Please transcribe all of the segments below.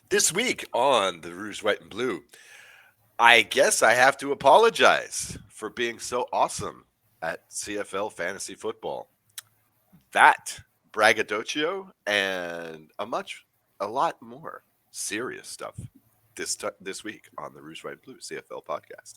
This week on the Rouge, White, and Blue, I guess I have to apologize for being so awesome at CFL fantasy football. That braggadocio and a lot more serious stuff this week on the Rouge, White, and Blue CFL podcast.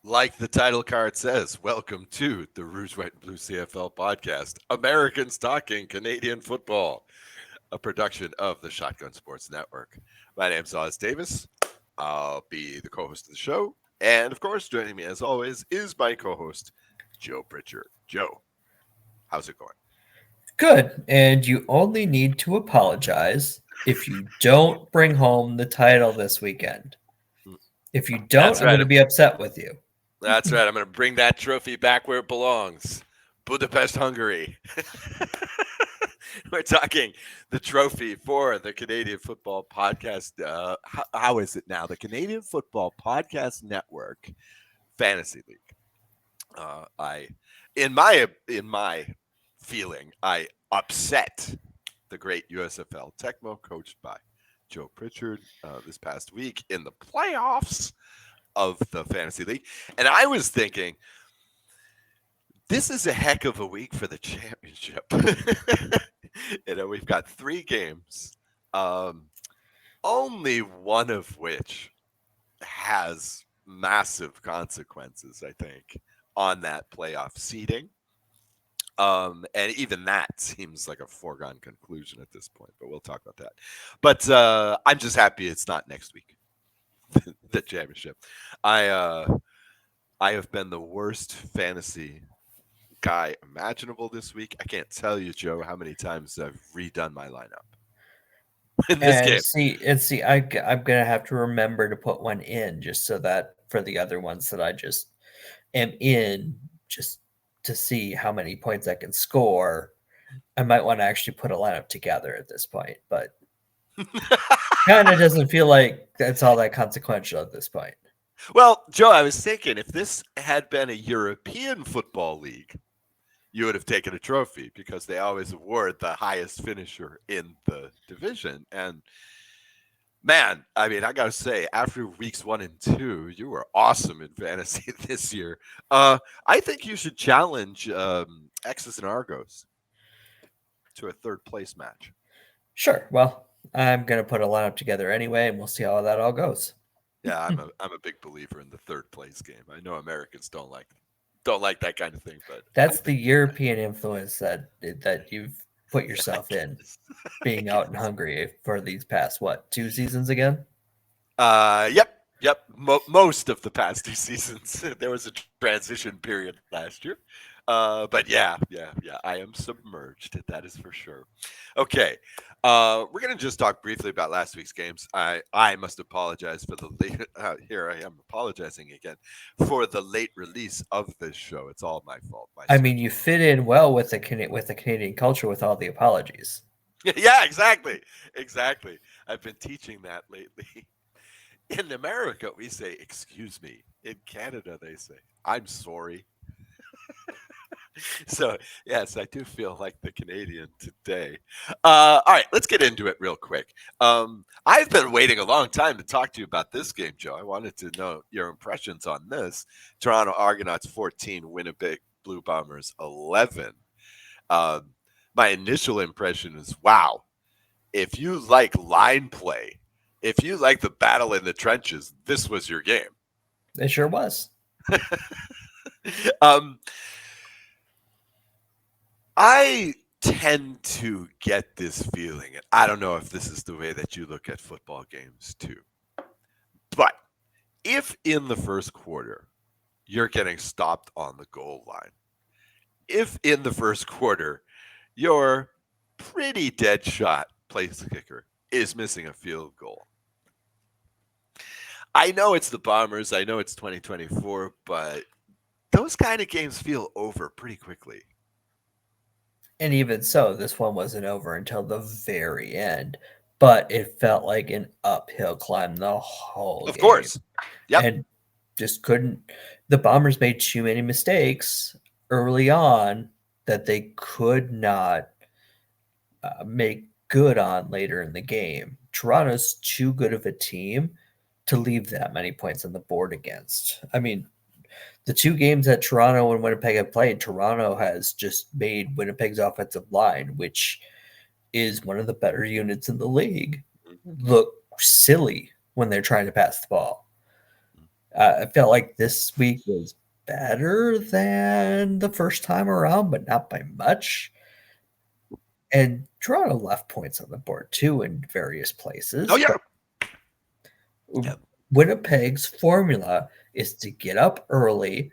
Like the title card says, welcome to the Rouge, White, and Blue CFL podcast, Americans Talking Canadian Football, a production of the Shotgun Sports Network. My name's Oz Davis. I'll be the co host of the show. And of course, joining me as always is my co host, Joe Pritchard. Joe, how's it going? Good. And you only need to apologize if you don't bring home the title this weekend. If you don't, That's I'm going right. to be upset with you. That's right. I'm going to bring that trophy back where it belongs. Budapest, Hungary. We're talking the trophy for the Canadian Football Podcast. How is it now? The Canadian Football Podcast Network Fantasy League. I, in my feeling, I upset the great USFL Tecmo, coached by Joe Pritchard, this past week in the playoffs of the Fantasy League, and I was thinking, this is a heck of a week for the championship. We've got 3 games, um, only one of which has massive consequences, I think, on that playoff seeding. And even that seems like a foregone conclusion at this point, but we'll talk about that. But I'm just happy it's not next week, the championship. I I have been the worst fantasy guy imaginable this week. I can't tell you, Joe, how many times I've redone my lineup in this And game. I'm going to have to remember to put one in just so that for the other ones that I just am in, just to see how many points I can score, I might want to actually put a lineup together at this point. But kind of doesn't feel like that's all that consequential at this point. Well, Joe, I was thinking if this had been a European football league, you would have taken a trophy because they always award the highest finisher in the division. And man, I mean, I gotta say, after weeks 1 and 2, you were awesome in fantasy this year. I think you should challenge X's and Argos to a third place match. Sure. Well, I'm going to put a lineup together anyway, and we'll see how that all goes. Yeah, I'm a big believer in the third place game. I know Americans don't like that kind of thing, but I That's the think European influence that you've put yourself in, I being out in guess. Hungary for these past what 2 seasons again. Yep. Most of the past 2 seasons, there was a transition period last year. But yeah. I am submerged. That is for sure. Okay. We're gonna just talk briefly about last week's games. I must apologize for the late. Here I am apologizing again for the late release of this show. It's all my fault. My I mean, you schedule. fit in well with the Canadian culture with all the apologies. Yeah, exactly. I've been teaching that lately. In America, we say "excuse me." In Canada, they say "I'm sorry." So yes, I do feel like the Canadian today. All right, let's get into it real quick. I've been waiting a long time to talk to you about this game, Joe. I wanted to know your impressions on this. Toronto Argonauts 14, Winnipeg Blue Bombers 11. Um, my initial impression is, wow, if you like line play, if you like the battle in the trenches, this was your game. It sure was. um, I tend to get this feeling, and I don't know if this is the way that you look at football games too, but if in the first quarter you're getting stopped on the goal line, if in the first quarter your pretty dead shot place kicker is missing a field goal, I know it's the Bombers, I know it's 2024, but those kind of games feel over pretty quickly. And even so, this one wasn't over until the very end, but it felt like an uphill climb the whole Of game. course. Yep. And just couldn't. The Bombers made too many mistakes early on that they could not make good on later in the game. Toronto's too good of a team to leave that many points on the board against. I mean, the two games that Toronto and Winnipeg have played, Toronto has just made Winnipeg's offensive line, which is one of the better units in the league, look silly when they're trying to pass the ball. I felt like this week was better than the first time around, but not by much. And Toronto left points on the board too in various Oh places. yeah. But Yep. Winnipeg's formula is to get up early,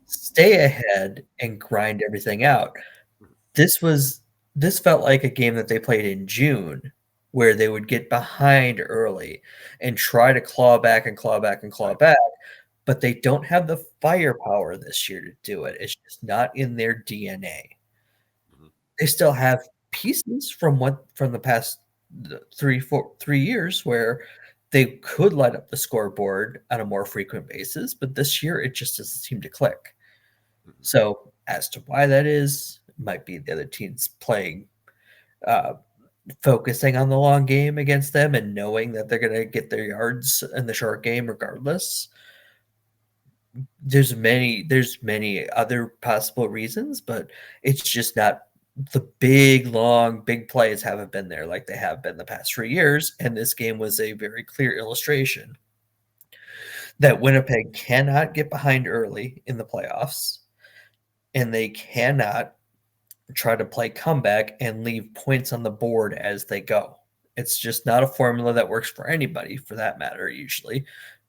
stay ahead, and grind everything out. This felt like a game that they played in June, where they would get behind early and try to claw back and claw back and claw Right. back, but they don't have the firepower this year to do it. It's just not in their DNA. Mhm. They still have pieces from the past 3 years where they could light up the scoreboard on a more frequent basis, but this year it just doesn't seem to click. Mhm. So as to why that is, might be the other teams playing, uh, focusing on the long game against them and knowing that they're going to get their yards in the short game regardless. There's many other possible reasons, but it's just not the big, long, big plays haven't been there like they have been the past 3 years. And this game was a very clear illustration that Winnipeg cannot get behind early in the playoffs, and they cannot try to play comeback and leave points on the board as they go. It's just not a formula that works for anybody for that matter, usually,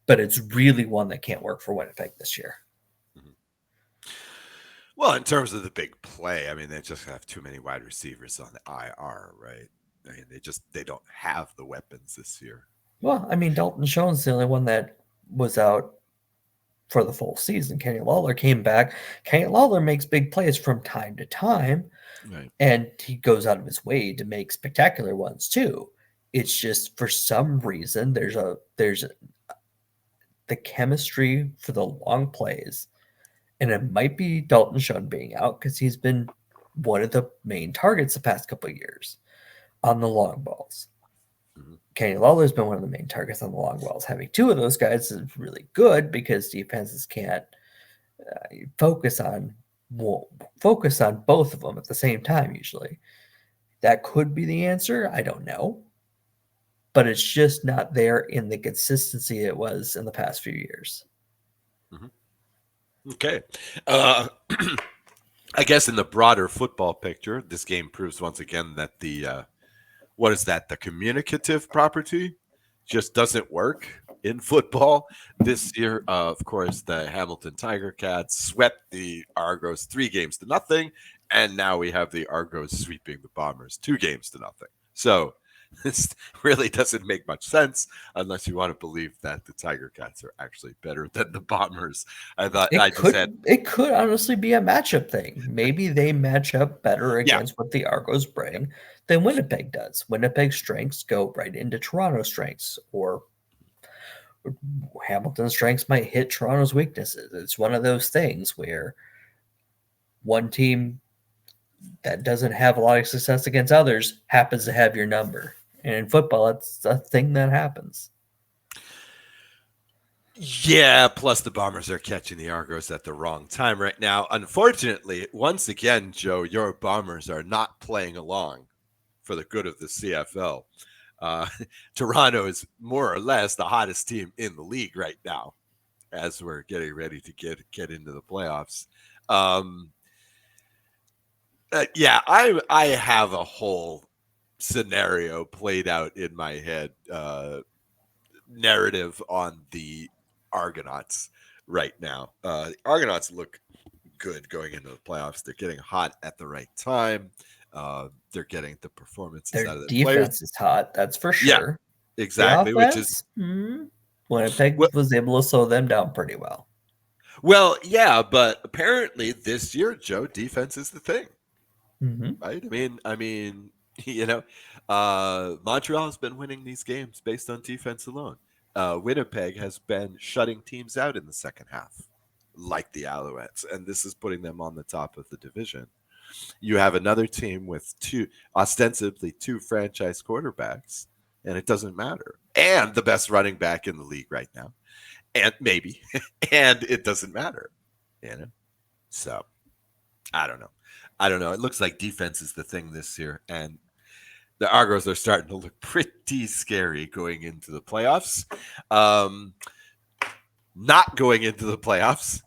but it's really one that can't work for Winnipeg this year. Mhm. Well, in terms of the big play, I mean, they just have too many wide receivers on the IR, right? I mean, they don't have the weapons this year. Well, I mean, Dalton Schoen's the only one that was out for the full season. Kenny Lawler came back. Kenny Lawler makes big plays from time to time, Right. and he goes out of his way to make spectacular ones too. It's just for some reason there's the chemistry for the long plays, and it might be Dalton Schoen being out because he's been one of the main targets the past couple of years on the long balls. Mhm. Kenny Lawler's been one of the main targets on the long balls. Having two of those guys is really good because defenses can't focus on well, focus on both of them at the same time. Usually, that could be the answer. I don't know, but it's just not there in the consistency it was in the past few years. Mhm. Okay. Uh, I guess in the broader football picture, this game proves once again that what is that? The communicative property just doesn't work in football. This year, of course, the Hamilton Tiger Cats swept the Argos 3 games to nothing, and now we have the Argos sweeping the Bombers 2 games to nothing. So this really doesn't make much sense unless you want to believe that the Tiger Cats are actually better than the Bombers. I thought I It just could had it could honestly be a matchup thing. Maybe they match up better yeah, against what the Argos yeah. bring than Winnipeg does. Winnipeg's strengths go right into Toronto's strengths, or Hamilton's strengths might hit Toronto's weaknesses. It's one of those things where one team that doesn't have a lot of success against others happens to have your number. And in football, it's a thing that happens. Yeah, plus the Bombers are catching the Argos at the wrong time right now. Unfortunately, once again, Joe, your Bombers are not playing along for the good of the CFL. Uh, Toronto is more or less the hottest team in the league right now as we're getting ready to get into the playoffs. Um, yeah, I have a whole scenario played out in my head, narrative on the Argonauts right now. The Argonauts look good going into the playoffs. They're getting hot at the right time. They're getting the performances Their out of their players. defense is hot, that's for Yeah, sure. The exactly. Which is offense, Winnipeg well, was able to slow them down pretty well. well, yeah, but apparently this year, Joe, defense is the thing, Mm-hmm. right? you know, Montreal has been winning these games based on defense alone. Winnipeg has been shutting teams out in the second half, like the Alouettes, and this is putting them on the top of the division. You have another team with ostensibly two franchise quarterbacks, and it doesn't matter. And the best running back in the league right now, and maybe, and it doesn't matter, you know. So I don't know. I don't know. It looks like defense is the thing this year, and the Argos are starting to look pretty scary going into the playoffs. Um, Not going into the playoffs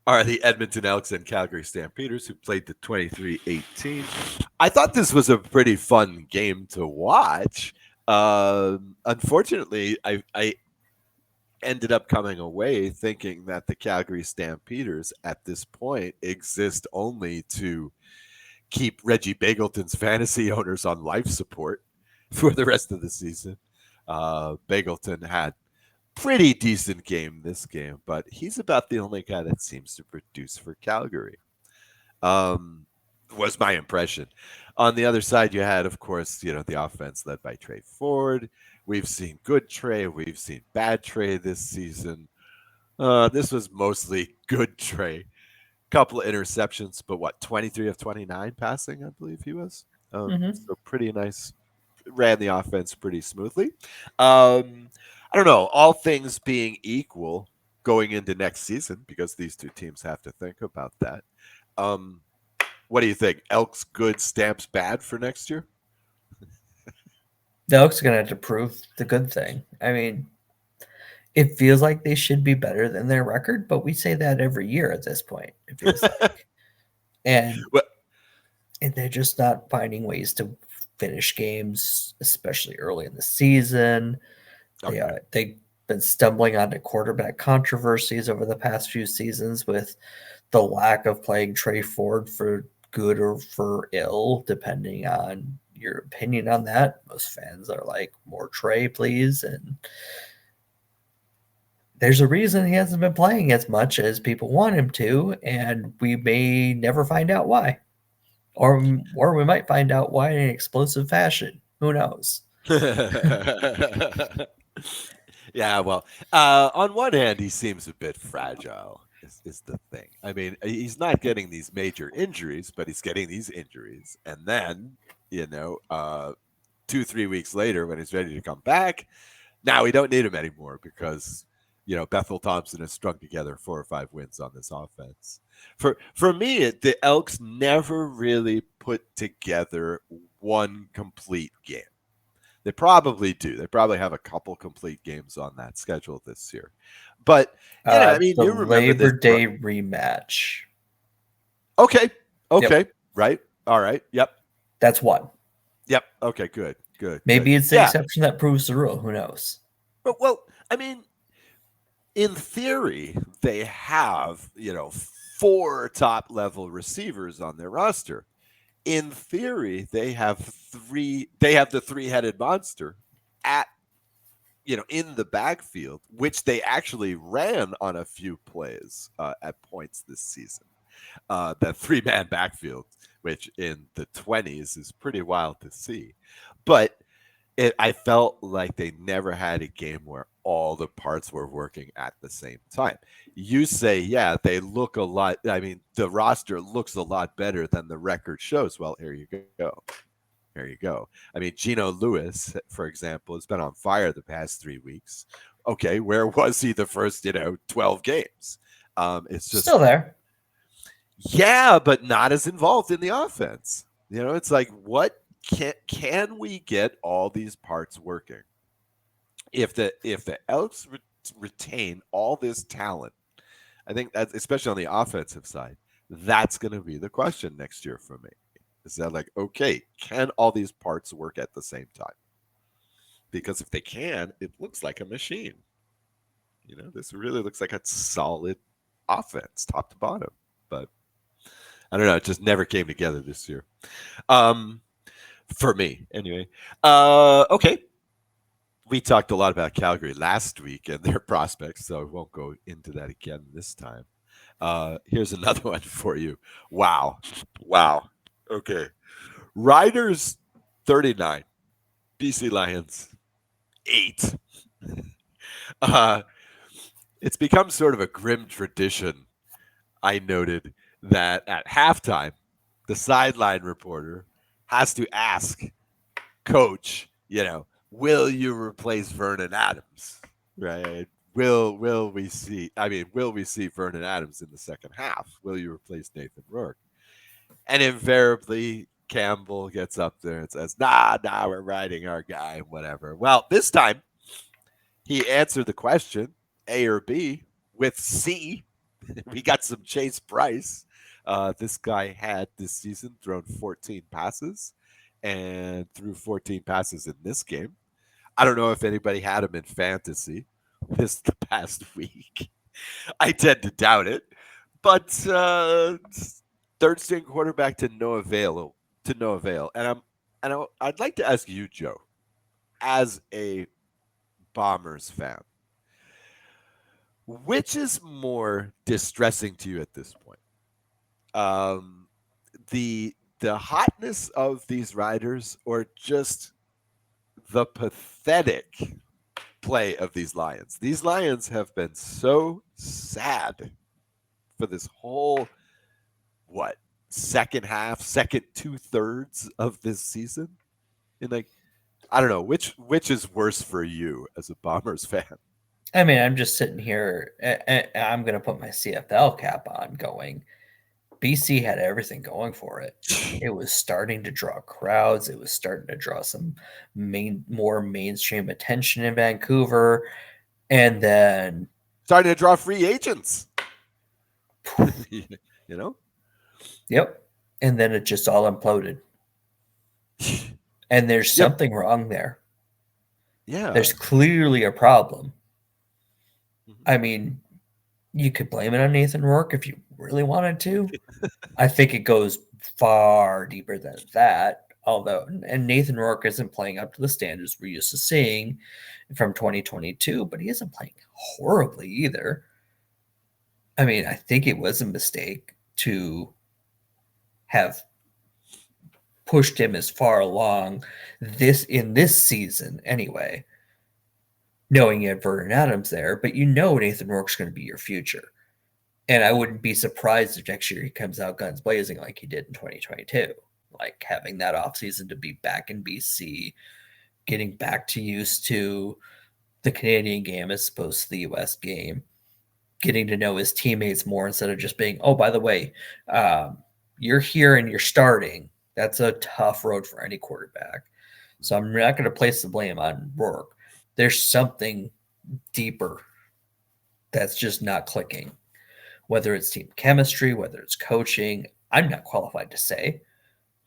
are the Edmonton Elks and Calgary Stampeders, who played the 23-18. I thought this was a pretty fun game to watch. Unfortunately, I ended up coming away thinking that the Calgary Stampeders at this point exist only to keep Reggie Bagleton's fantasy owners on life support for the rest of the season. Bagleton had pretty decent game this game, but he's about the only guy that seems to produce for Calgary. Was my impression. On the other side, you had, of course, the offense led by Trey Ford. We've seen good Trey, we've seen bad Trey this season. This was mostly good Trey. Couple of interceptions, but what, 23 of 29 passing, I believe he was. Mm-hmm. So pretty nice. Ran the offense pretty smoothly. I don't know. All things being equal, going into next season, because these two teams have to think about that. What do you think? Elks good, Stamps bad for next year? The Elks are going to have to prove the good thing. I mean, it feels like they should be better than their record, but we say that every year at this point, it feels like. And, Well, and they're just not finding ways to finish games, especially early in the season. okay. They've been stumbling onto quarterback controversies over the past few seasons with the lack of playing Trey Ford for good or for ill, depending on your opinion on that. Most fans are like, more Trey, please. And there's a reason he hasn't been playing as much as people want him to, and we may never find out why. Or we might find out why in an explosive fashion. Who knows? Yeah, well, on one hand, he seems a bit fragile. Is the thing. I mean, he's not getting these major injuries, but he's getting these injuries, and then 2-3 weeks later, when he's ready to come back, now we don't need him anymore because Bethel Thompson has strung together 4 or 5 wins on this offense. For me, the Elks never really put together one complete game. They probably do. They probably have a couple complete games on that schedule this year. But I mean, The you remember this. Labor Day rematch. Okay. Okay. Yep. Right. All right. Yep. That's one. Yep. Okay. Good. Good. Good. Maybe it's the Yeah. exception that proves the rule. Who knows? But well, I mean, in theory, they have 4 top level receivers on their roster. In theory, they have 3. They have the 3-headed monster at in the backfield, which they actually ran on a few plays at points this season. That 3-man backfield, which in the 20s is pretty wild to see. But I felt like they never had a game where all the parts were working at the same time. You say, yeah, they look a lot. I mean, the roster looks a lot better than the record shows. Well, here you go. There you go. I mean, Geno Lewis, for example, has been on fire the past 3 weeks. Okay, where was he the first, 12 games? It's just, Still there. yeah, but not as involved in the offense. It's like, what can we get all these parts working? If the Elks retain all this talent, I think that's especially on the offensive side. That's going to be the question next year for me. Is that like, okay, can all these parts work at the same time? Because if they can, it looks like a machine. This really looks like a solid offense, top to bottom. But I don't know. It just never came together this year. Um, for me, anyway. Okay. We talked a lot about Calgary last week and their prospects, so I won't go into that again this time. Here's another one for you. Wow. Wow. Okay. Riders 39, BC Lions 8. Uh, it's become sort of a grim tradition. I noted that at halftime, the sideline reporter has to ask coach, will you replace Vernon Adams? Right? Will we see? I mean, will we see Vernon Adams in the second half? Will you replace Nathan Rourke? And invariably, Campbell gets up there and says, nah, we're riding our guy, whatever. Well, this time he answered the question, A or B, with C. We got some Chase Price. This guy had this season thrown 14 passes and threw 14 passes in this game. I don't know if anybody had him in fantasy this the past week. I tend to doubt it, but third string quarterback to no avail. To no avail, I'd like to ask you, Joe, as a Bombers fan, which is more distressing to you at this point? Um, the hotness of these riders, or just the pathetic play of these Lions? These Lions have been so sad for this whole what second half, second 2/3 of this season, and like I don't know which is worse for you as a Bombers fan. I mean, I'm just sitting here. I'm going to put my CFL cap on going. BC had everything going for it. It was starting to draw crowds. It was starting to draw some more mainstream attention in Vancouver. And then, Starting to draw free agents. you know? yep. And then it just all imploded. And there's Yep. something wrong there. Yeah. There's clearly a problem. Mhm. I mean, you could blame it on Nathan Rourke if you really wanted to. I think it goes far deeper than that. Although, and Nathan Rourke isn't playing up to the standards we're used to seeing from 2022, but he isn't playing horribly either. I mean, I think it was a mistake to have pushed him as far along this season anyway, knowing you had Vernon Adams there, but you know Nathan Rourke's going to be your future. And I wouldn't be surprised if next year he comes out guns blazing like he did in 2022, like having that offseason to be back in BC, getting back to used to the Canadian game as opposed to the US game, getting to know his teammates more instead of just being, oh, by the way, you're here and you're starting. That's a tough road for any quarterback. So I'm not going to place the blame on Rourke. There's something deeper that's just not clicking. Whether it's team chemistry, whether it's coaching, I'm not qualified to say,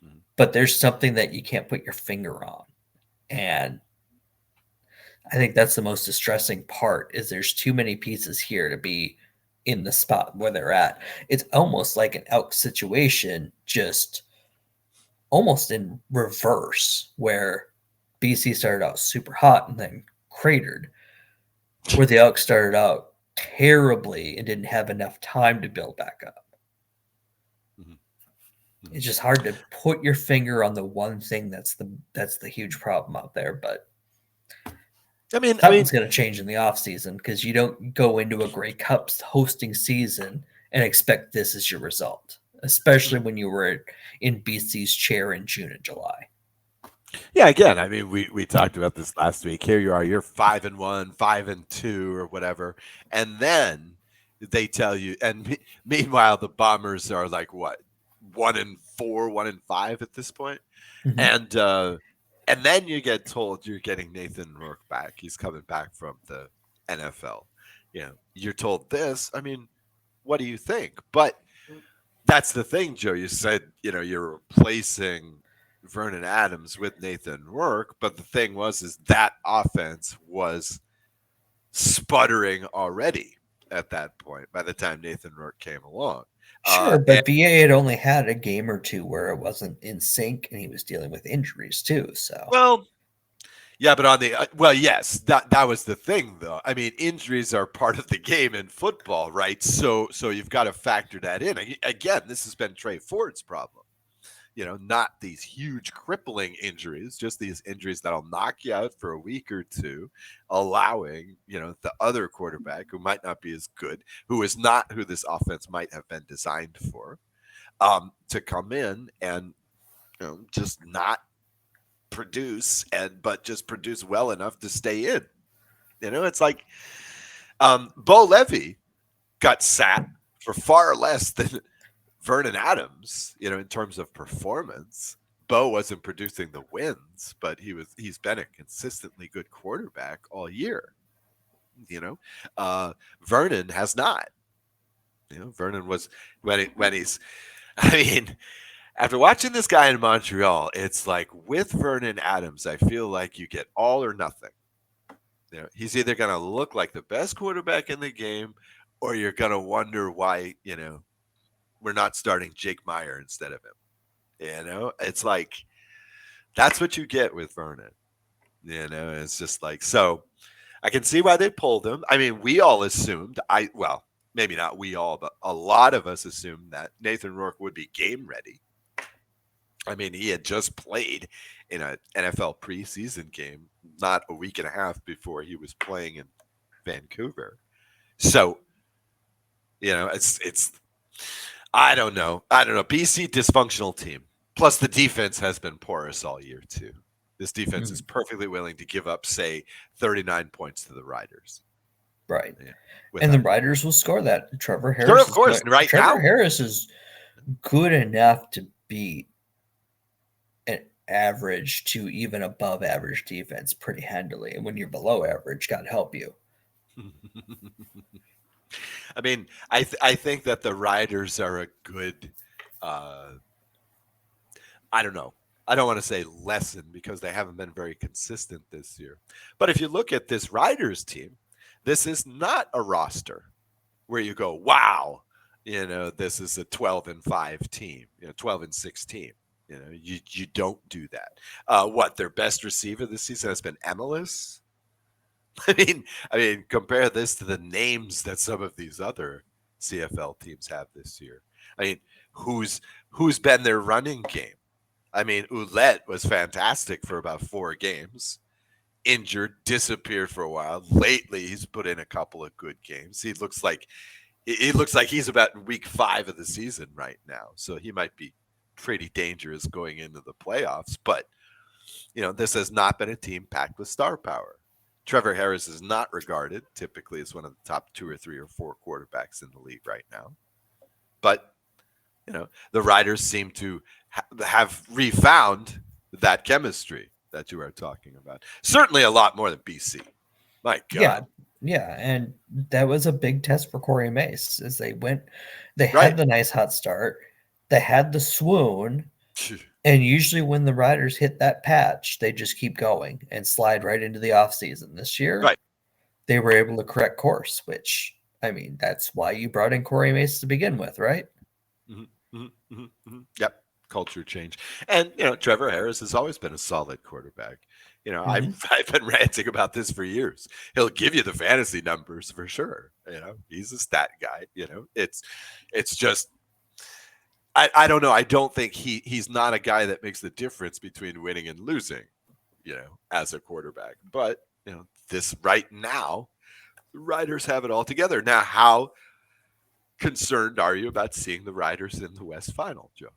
Mhm. but there's something that you can't put your finger on. And I think that's the most distressing part is there's too many pieces here to be in the spot where they're at. It's almost like an Elk situation, just almost in reverse, where BC started out super hot and then cratered, where the Elks started out terribly and didn't have enough time to build back up. Mhm. Mhm. It's just hard to put your finger on the one thing that's the huge problem out there. But I mean, Something's going to change in the off season because you don't go into a Grey Cup hosting season and expect this as your result, especially when you were in BC's chair in June and July. yeah. Again, I mean, we talked about this last week. Here you are, you're 5-1, 5-2, or whatever, and then they tell you. And meanwhile, the Bombers are like what, 1-4, 1-5 at this point, Mm-hmm. and then you get told you're getting Nathan Rourke back. He's coming back from the NFL. You're told this. I mean, what do you think? But that's the thing, Joe. You said, you're replacing Vernon Adams with Nathan Rourke, but the thing is that offense was sputtering already at that point by the time Nathan Rourke came along. Sure, And but BA had only had a game or two where it wasn't in sync and he was dealing with injuries too. So, well, yeah, but on the yes, that was the thing, though. I mean, injuries are part of the game in football, right? So you've got to factor that in. Again, this has been Trey Ford's problem. Not these huge crippling injuries, just these injuries that'll knock you out for a week or two, allowing, the other quarterback who might not be as good, who is not who this offense might have been designed for, to come in and, just not produce but just produce well enough to stay in. It's like Bo Levy got sat for far less than Vernon Adams, in terms of performance. Bo wasn't producing the wins, but he's been a consistently good quarterback all year. Vernon has not. Vernon was when he's I mean, after watching this guy in Montreal, it's like with Vernon Adams, I feel like you get all or nothing. He's either going to look like the best quarterback in the game, or you're going to wonder why, we're not starting Jake Meyer instead of him. It's like that's what you get with Vernon. It's just like, so I can see why they pulled him. I mean, we all assumed, well, maybe not we all, but a lot of us assumed that Nathan Rourke would be game ready. I mean, he had just played in an NFL preseason game not a week and a half before he was playing in Vancouver. So, it's I don't know. BC dysfunctional team. Plus the defense has been porous all year too. This defense is perfectly willing to give up, say, 39 points to the Riders. right. Yeah, And the Riders will score that. Sure, of course. Right Trevor now, Harris is good enough to beat an average to even above average defense pretty handily. And when you're below average, God help you. I mean, I think that the Riders are a good. I don't know. I don't want to say lesson because they haven't been very consistent this year. But if you look at this Riders team, this is not a roster where you go, wow, this is a 12-5 team, 12-6 team. You don't do that. What their best receiver this season has been Emilus. I mean, compare this to the names that some of these other CFL teams have this year. I mean, who's been their running game? I mean, Ouellette was fantastic for about 4 games. Injured, disappeared for a while. Lately, he's put in a couple of good games. He looks like he's about in week 5 of the season right now. So he might be pretty dangerous going into the playoffs. But this has not been a team packed with star power. Trevor Harris is not regarded typically as one of the top 2 or 3 or 4 quarterbacks in the league right now. But the Riders seem to have refound that chemistry that you are talking about. Certainly a lot more than BC. My God. Yeah, and that was a big test for Corey Mace as they had Right. the nice hot start, they had the swoon, and usually when the Riders hit that patch, they just keep going and slide right into the offseason. This year, Right. they were able to correct course, which, I mean, that's why you brought in Corey Mace to begin with, right? Yep. Culture change. And, Trevor Harris has always been a solid quarterback. I've been ranting about this for years. He'll give you the fantasy numbers for sure. He's a stat guy. It's just I don't know. I don't think he's not a guy that makes the difference between winning and losing, as a quarterback. But this right now, the Riders have it all together. Now, how concerned are you about seeing the Riders in the West Final, Joe?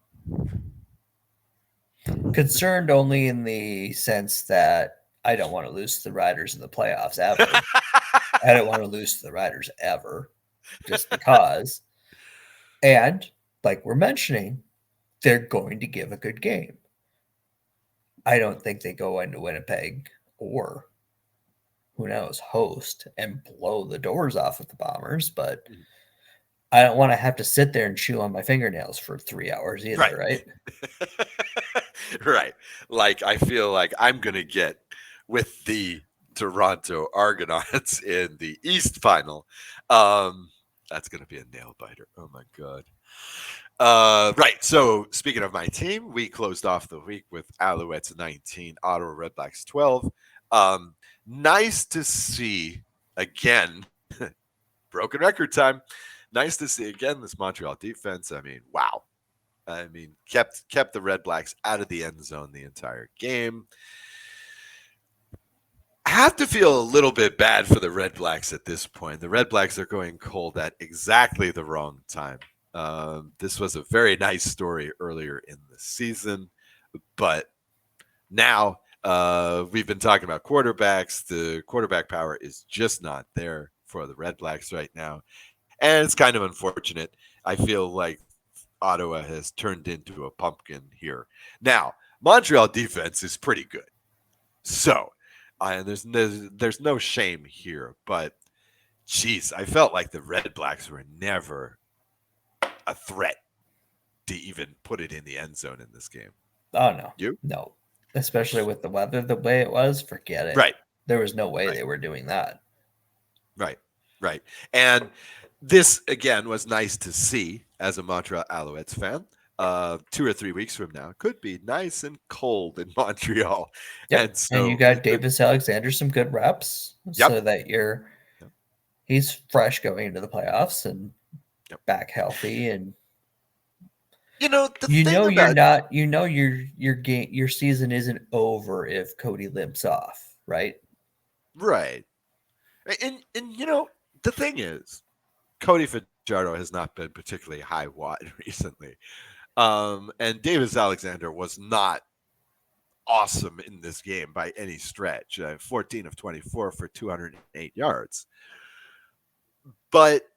Concerned only in the sense that I don't want to lose to the Riders in the playoffs ever. I don't want to lose to the Riders ever, just because. And like we're mentioning, they're going to give a good game. I don't think they go into Winnipeg or who knows, host and blow the doors off of the Bombers, but I don't want to have to sit there and chew on my fingernails for 3 hours either, Right. right? Right. Like, I feel like I'm going to get with the Toronto Argonauts in the East Final. That's going to be a nail biter. Oh, my God. Right. So, speaking of my team, we closed off the week with Alouettes 19, Ottawa Redblacks 12. Nice to see again, broken record time. Nice to see again this Montreal defense. I mean, wow. I mean, kept the Red Blacks out of the end zone the entire game. I have to feel a little bit bad for the Red Blacks at this point. The Red Blacks are going cold at exactly the wrong time. This was a very nice story earlier in the season, but now we've been talking about quarterbacks. The quarterback power is just not there for the Red Blacks right now, and it's kind of unfortunate. I feel like Ottawa has turned into a pumpkin here. Now, Montreal defense is pretty good, so there's no shame here. But geez, I felt like the Red Blacks were never a threat to even put it in the end zone in this game. Oh, no. You? No. Especially with the weather the way it was, forget it. Right, There was no way right, they were doing that. right, right. And this again was nice to see as a Montreal Alouettes fan. 2 or 3 weeks from now could be nice and cold in Montreal, Yep. and And you so got Davis Alexander some good reps so yep, that yep, he's fresh going into the playoffs and yep. back healthy, and The thing about your season isn't over if Cody limps off, right? right, and the thing is, Cody Fajardo has not been particularly high watt recently, and Davis Alexander was not awesome in this game by any stretch. 14 of 24 for 208 yards. But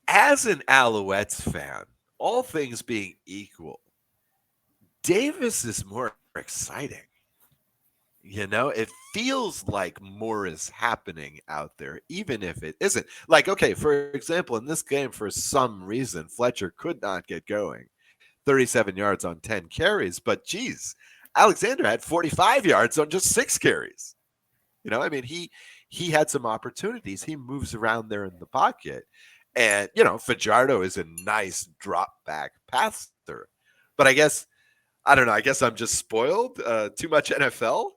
as an Alouettes fan, all things being equal, Davis is more exciting. It feels like more is happening out there, even if it isn't. Like, okay, for example, in this game, for some reason, Fletcher could not get going. 37 yards on 10 carries, but geez, Alexander had 45 yards on just 6 carries. I mean, he had some opportunities. He moves around there in the pocket. And, Fajardo is a nice drop back passer. But I don't know. I guess I'm just spoiled. Too much NFL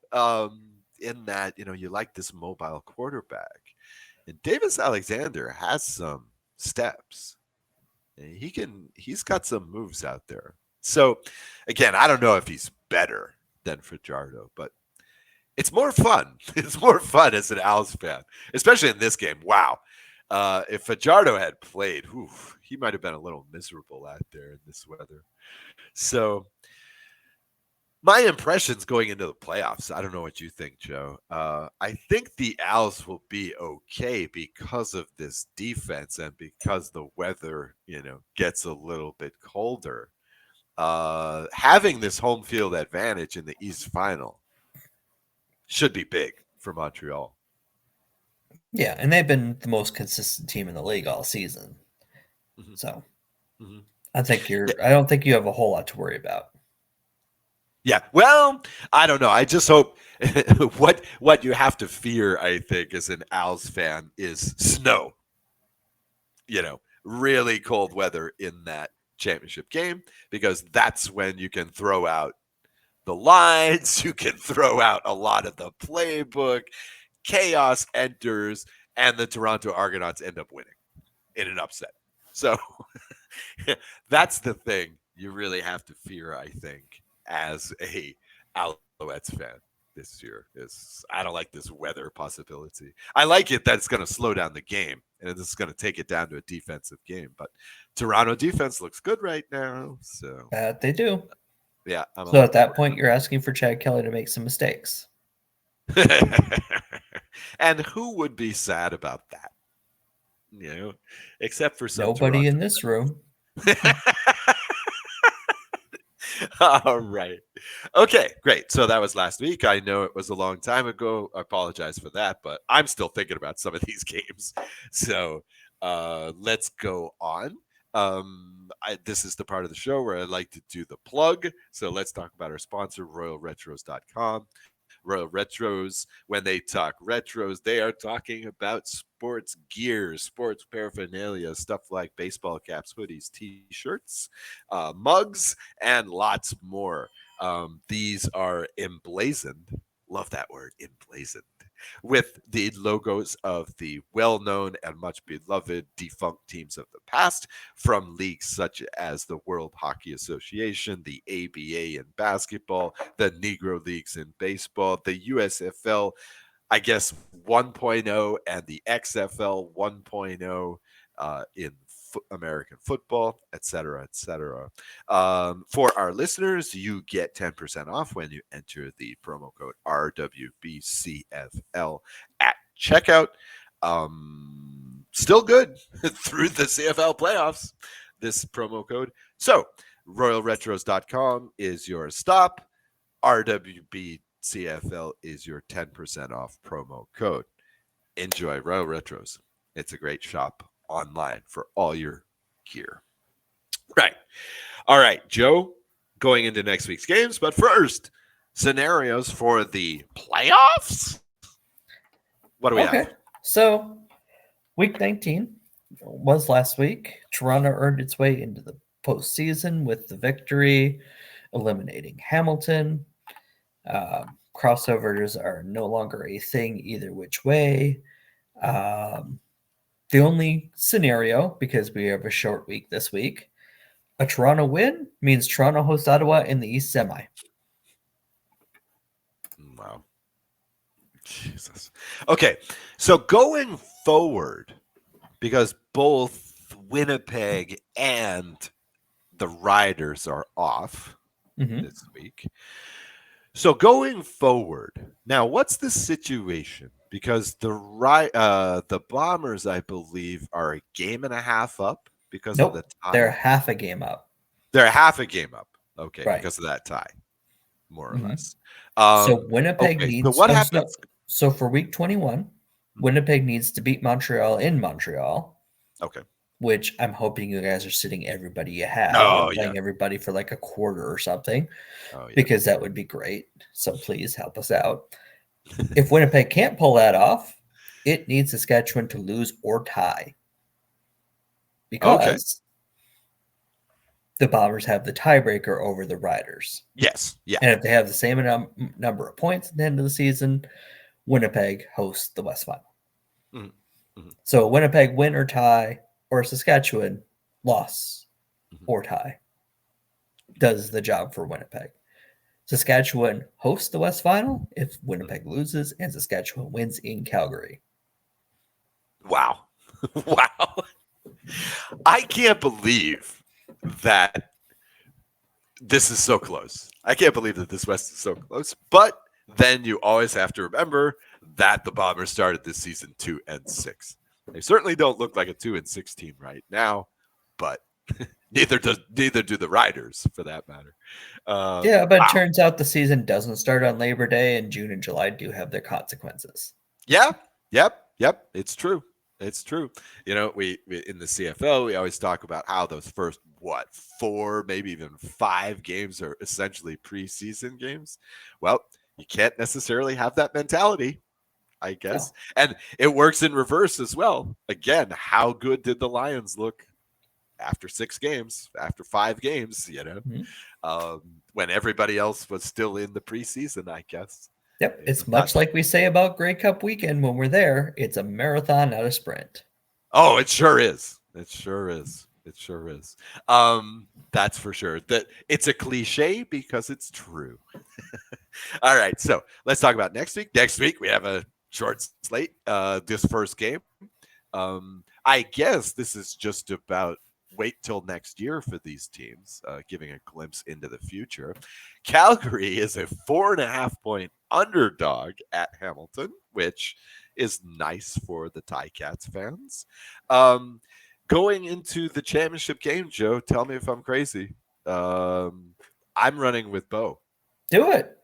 in that, you like this mobile quarterback. And Davis Alexander has some steps. He's got some moves out there. So, again, I don't know if he's better than Fajardo, but it's more fun. It's more fun as an Owls fan, especially in this game. Wow. If Fajardo had played, he might have been a little miserable out there in this weather. So, my impressions going into the playoffs, I don't know what you think, Joe. I think the Owls will be okay because of this defense and because the weather, gets a little bit colder. Having this home field advantage in the East Final should be big for Montreal. Yeah, and they've been the most consistent team in the league all season. Mm-hmm. So Mm-hmm. I don't think you have a whole lot to worry about. Yeah. Well, I don't know. I just hope what you have to fear, I think, as an Owls fan is snow. Really cold weather in that championship game, because that's when you can throw out the lines, you can throw out a lot of the playbook, chaos enters, and the Toronto Argonauts end up winning in an upset. So that's the thing you really have to fear, I think, as a Alouettes fan. this year. Is I don't like this weather possibility. I like it that it's going to slow down the game and it's going to take it down to a defensive game. But Toronto defense looks good right now, so That they do. yeah, I'm a So little at bit that point, you're asking for Chad Kelly to make some mistakes. worried. And who would be sad about that? You know, except for some Nobody Toronto in this room. fans. All right. Okay, great. So that was last week. I know it was a long time ago. I apologize for that, but I'm still thinking about some of these games. So let's go on. This is the part of the show where I like to do the plug. So let's talk about our sponsor, RoyalRetros.com. Royal Retros, when they talk retros, they are talking about sports gear, sports paraphernalia, stuff like baseball caps, hoodies, t-shirts, mugs, and lots more. These are emblazoned. Love that word, emblazoned, with the logos of the well known and much beloved defunct teams of the past from leagues such as the World Hockey Association, the ABA in basketball, the Negro Leagues in baseball, the USFL, I guess 1.0, and the XFL 1.0 in American football, etc., etc. For our listeners, you get 10% off when you enter the promo code RWBCFL at checkout. Still good through the CFL playoffs, this promo code. So, RoyalRetros.com is your stop. RWBCFL is your 10% off promo code. Enjoy Royal Retros. It's a great shop online for all your gear. Right. All right, Joe, going into next week's games. But first, scenarios for the playoffs. What do we Okay. have? So week 19 was last week. Toronto earned its way into the postseason with the victory, eliminating Hamilton. Crossovers are no longer a thing either which way. The only scenario, because we have a short week this week, a Toronto win means Toronto hosts Ottawa in the East Semi. Wow. Jesus. Okay. So going forward, because both Winnipeg and the Riders are off Mm-hmm. this week. So going forward, now what's the situation? Because the Bombers, I believe, are a game and a half up because of the Nope, they're tie. half a game up. They're half a game up. Okay, Right. because of that tie, more or Mm-hmm. less. So Winnipeg Okay, so needs what so, happens? so for week 21, Winnipeg needs to beat Montreal in Montreal, Okay. which I'm hoping you guys are sitting everybody you have or Oh yeah. playing everybody for like a quarter or something, Oh yeah. because that would be great. So please help us out. If Winnipeg can't pull that off, it needs Saskatchewan to lose or tie, Okay. because the Bombers have the tiebreaker over the Riders. Yes. Yeah. And if they have the same number of points at the end of the season, Winnipeg hosts the West Final. Mhm, mhm, So Winnipeg win or tie, or Saskatchewan loss mhm. or tie does the job for Winnipeg. Saskatchewan hosts the West Final if Winnipeg loses, and Saskatchewan wins in Calgary. Wow. Wow. I can't believe that this is so close. I can't believe that this West is so close. But then you always have to remember that the Bombers started this season 2-6. They certainly don't look like a 2-6 team right now, but neither do the Riders, for that matter. Yeah, but it Wow. turns out the season doesn't start on Labor Day, and June and July do have their consequences. Yeah. Yep. It's true. It's true. You know, we in the CFL, we always talk about how those first four, maybe even 5 games are essentially preseason games. Well, you can't necessarily have that mentality, I guess. No. And it works in reverse as well. Again, how good did the Lions look after 6 games, after 5 games, Mhm. when everybody else was still in the preseason, I guess. Yep, You know, it's much like we say about Grey Cup weekend when we're there. It's a marathon, not a sprint. Oh, it sure is. It sure is. It sure is. That's for sure. That it's a cliche because it's true. All right, so let's talk about next week. Next week we have a short slate. This first game. I guess this is just about wait till next year for these teams, giving a glimpse into the future. Calgary is a 4.5 point underdog at Hamilton, which is nice for the Ticats fans. Um, Going into the championship game, Joe, tell me if I'm crazy. Um, I'm running with Bo Do it. at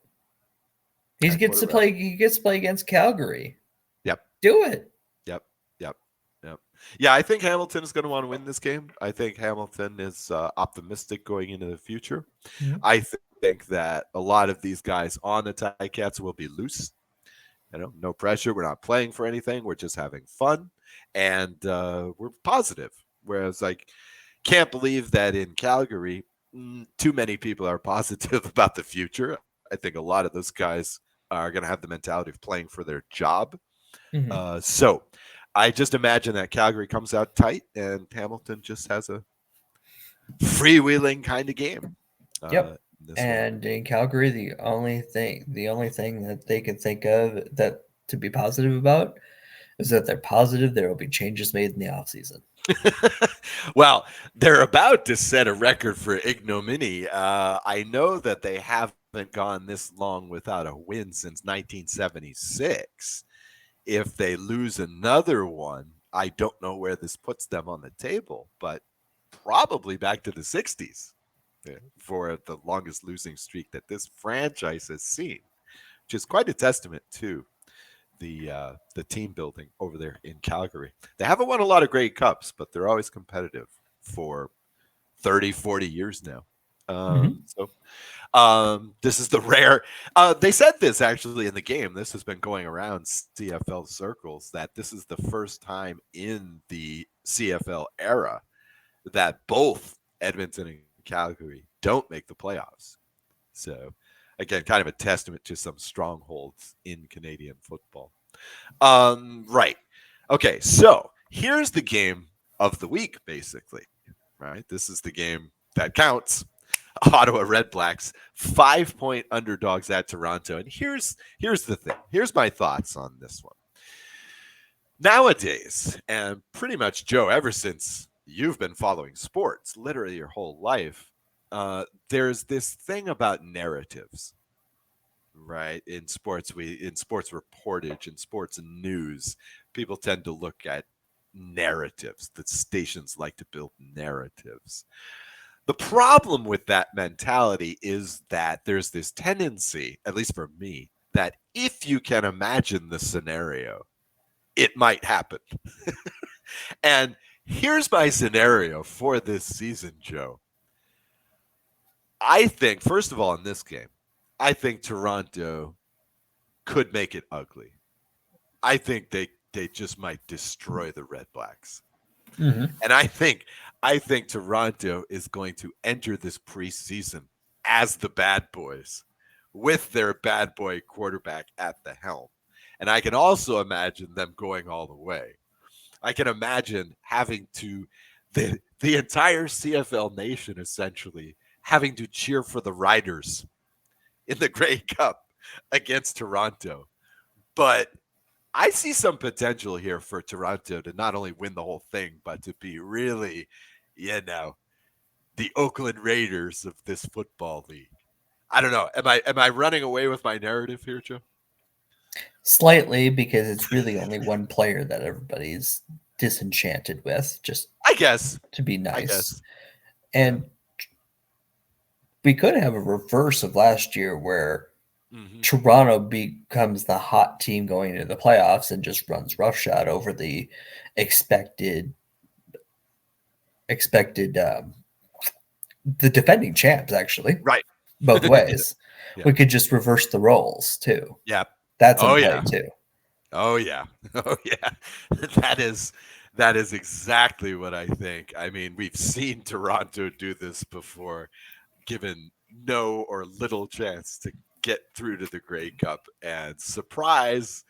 quarterback. He gets to play against Calgary. Yep. Do it. Yep. Yep. Yep. Yeah, I think Hamilton is going to want to win this game. I think Hamilton is optimistic going into the future. Mhm. I think that a lot of these guys on the Ticats will be loose. No pressure. We're not playing for anything. We're just having fun, and we're positive. Whereas, like, can't believe that in Calgary, too many people are positive about the future. I think a lot of those guys are going to have the mentality of playing for their job. Mhm. So I just imagine that Calgary comes out tight and Hamilton just has a freewheeling kind of game Yep. in this one. And in Calgary, the only thing that they can think of that to be positive about is that they're positive there will be changes made in the offseason. Well, they're about to set a record for ignominy. I know that they haven't gone this long without a win since 1976. If they lose another one, I don't know where this puts them on the table, but probably back to the 60s for the longest losing streak that this franchise has seen, which is quite a testament to the team building over there in Calgary. They haven't won a lot of Grey Cups, but they're always competitive for 30, 40 years now. Mhm. This is the rare. They said this actually in the game. This has been going around CFL circles that this is the first time in the CFL era that both Edmonton and Calgary don't make the playoffs. So, again, kind of a testament to some strongholds in Canadian football. Right. Okay. So here's the game of the week, basically. Right. This is the game that counts. Ottawa Redblacks, 5 point underdogs at Toronto. And here's the thing. Here's my thoughts on this one. Nowadays, and pretty much Joe, ever since you've been following sports, literally your whole life, there's this thing about narratives, right? In sports reportage, in sports news, people tend to look at narratives. The stations like to build narratives. The problem with that mentality is that there's this tendency, at least for me, that if you can imagine the scenario, it might happen. And here's my scenario for this season, Joe. I think, first of all, in this game, I think Toronto could make it ugly. I think they just might destroy the Red Blacks. Mhm. And I think Toronto is going to enter this preseason as the bad boys with their bad boy quarterback at the helm. And I can also imagine them going all the way. I can imagine having to the entire CFL nation essentially having to cheer for the Riders in the Grey Cup against Toronto. But I see some potential here for Toronto to not only win the whole thing, but to be really, you know, the Oakland Raiders of this football league. I don't know. Am I running away with my narrative here, Joe? Slightly, because it's really only one player that everybody's disenchanted with, just I guess. to be I nice. guess. Yeah. And we could have a reverse of last year where Hmm. Toronto becomes the hot team going into the playoffs and just runs roughshod over the expected expected the defending champs, actually, Right. both Yeah. ways. Yeah. We could just reverse the roles too. Yeah. That's in Oh play yeah. too. Oh yeah. Oh yeah. That is that is exactly what I think. I mean, we've seen Toronto do this before, given no or little chance to get through to the Grey Cup, and surprise,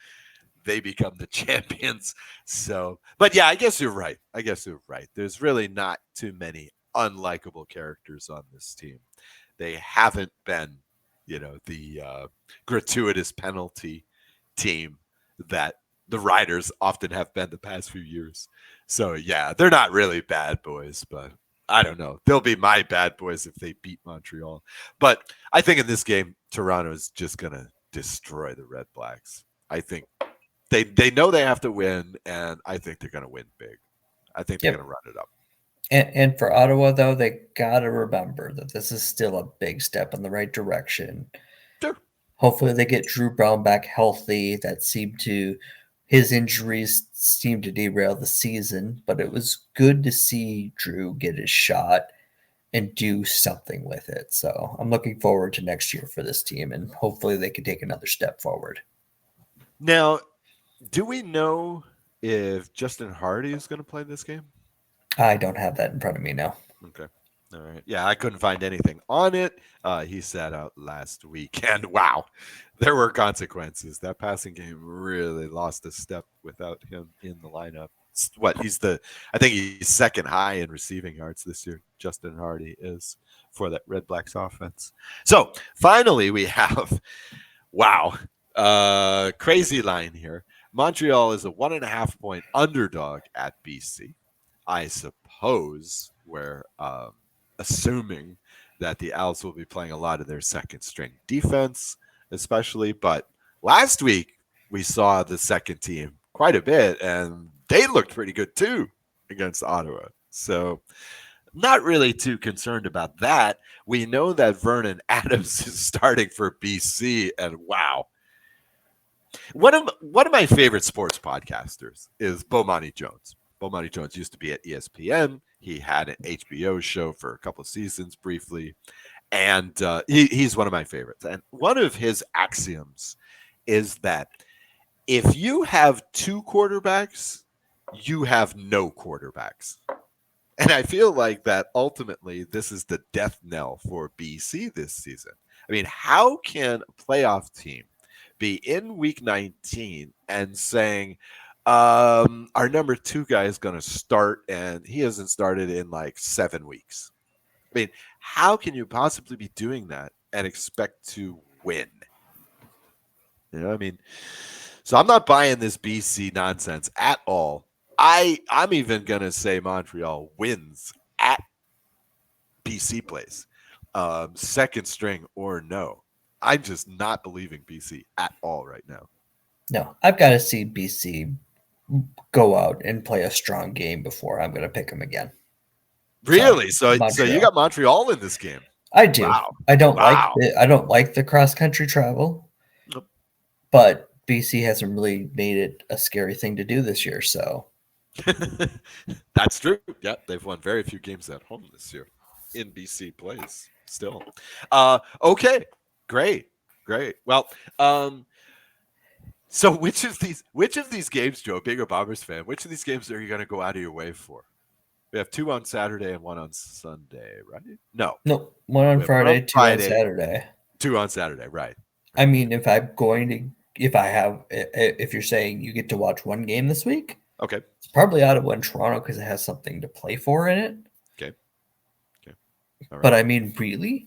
they become the champions. So, but yeah, I guess you're right. I guess you're right. There's really not too many unlikable characters on this team. They haven't been. the gratuitous penalty team that the Riders often have been the past few years. So yeah, they're not really bad boys, but I don't know. They'll be my bad boys if they beat Montreal. But I think in this game, Toronto is just gonna destroy the Red Blacks. I think they know they have to win, and I think they're gonna win big. I think they're gonna Yep. run it up. And for Ottawa, though, they got to remember that this is still a big step in the right direction. Sure. Hopefully, they get Drew Brown back healthy. His injuries seemed to derail the season, but it was good to see Drew get his shot and do something with it. So I'm looking forward to next year for this team, and hopefully, they can take another step forward. Now, do we know if Justin Hardy is going to play this game? I don't have that in front of me now. Okay. All right. Yeah, I couldn't find anything on it. He sat out last week, and wow, there were consequences. That passing game really lost a step without him in the lineup. What I think he's second high in receiving yards this year. Justin Hardy is for that Red Blacks offense. So finally, we have wow, crazy line here. Montreal is a 1.5 point underdog at BC. I suppose we're assuming that the Owls will be playing a lot of their second string defense, especially. But last week we saw the second team quite a bit, and they looked pretty good too against Ottawa. So not really too concerned about that. We know that Vernon Adams is starting for BC, and wow. One of my favorite sports podcasters is Bomani Jones. Bomani Jones used to be at ESPN. He had an HBO show for a couple of seasons briefly, and he's one of my favorites. And one of his axioms is that if you have two quarterbacks, you have no quarterbacks. And I feel like that ultimately this is the death knell for BC this season. I mean, how can a playoff team be in week 19 and saying, our number two guy is going to start and he hasn't started in like 7 weeks? I mean, how can you possibly be doing that and expect to win? I mean, so I'm not buying this BC nonsense at all. I'm even gonna say Montreal wins at BC place, second string or no. I'm just not believing BC at all right now. No, I've got to see BC go out and play a strong game before I'm going to pick them again. Really? So you Montreal. got Montreal in this game? I do. Wow. I don't Wow. like the cross country travel, Nope. but BC hasn't really made it a scary thing to do this year. So That's true. Yeah, they've won very few games at home this year in BC plays still. Okay, great, great. Well, so which of these games, Joe, being a Bombers fan, which of these games are you going to go out of your way for? We have two on Saturday and one on Sunday, right? No, no, one on we have one on Friday, two on Friday, Saturday. two on Saturday, right? I mean, if you're saying you get to watch one game this week, Okay, it's probably Ottawa and Toronto because it has something to play for in it. okay, okay. All But right. I mean, really,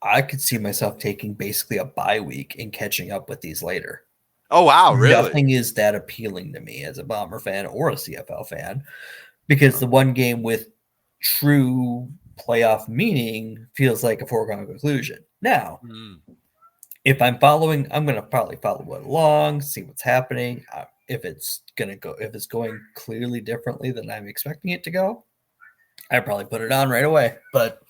I could see myself taking basically a bye week and catching up with these later. Oh wow, really? Nothing is that appealing to me as a Bomber fan or a CFL fan because the one game with true playoff meaning feels like a foregone conclusion. Now, Mm. if I'm following, I'm going to probably follow it along, see what's happening. If it's going clearly differently than I'm expecting it to go, I probably put it on right away. But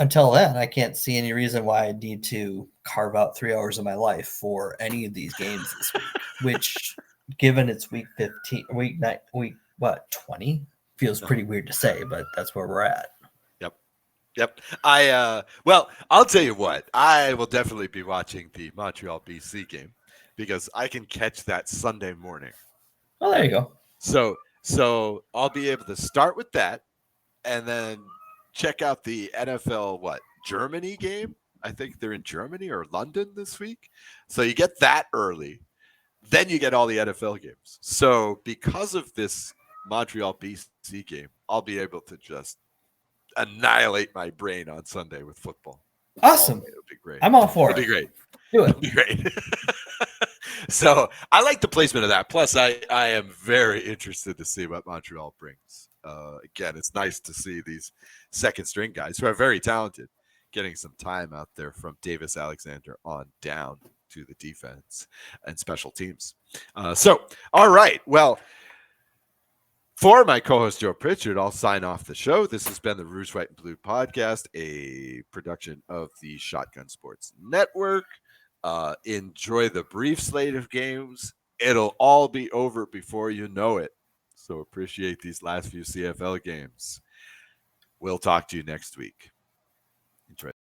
until then, I can't see any reason why I need to carve out 3 hours of my life for any of these games this week. Which, given it's week 15, week 20, feels pretty weird to say, but that's where we're at. Yep. Yep. Well, I'll tell you what. I will definitely be watching the Montreal BC game because I can catch that Sunday morning. Oh, there you go. So I'll be able to start with that and then check out the NFL Germany game. I think they're in Germany or London this week. So you get that early. Then you get all the NFL games. So because of this Montreal BC game, I'll be able to just annihilate my brain on Sunday with football. Awesome. It'll be great. I'm all for It'll be it. great. Do It'll it. be great. So I like the placement of that. Plus, I am very interested to see what Montreal brings. Again, it's nice to see these second string guys who are very talented getting some time out there from Davis Alexander on down to the defense and special teams. All right. Well, for my co-host Joe Pritchard, I'll sign off the show. This has been the Rouge, White, and Blue podcast, a production of the Shotgun Sports Network. Enjoy the brief slate of games. It'll all be over before you know it. So appreciate these last few CFL games. We'll talk to you next week. Enjoy.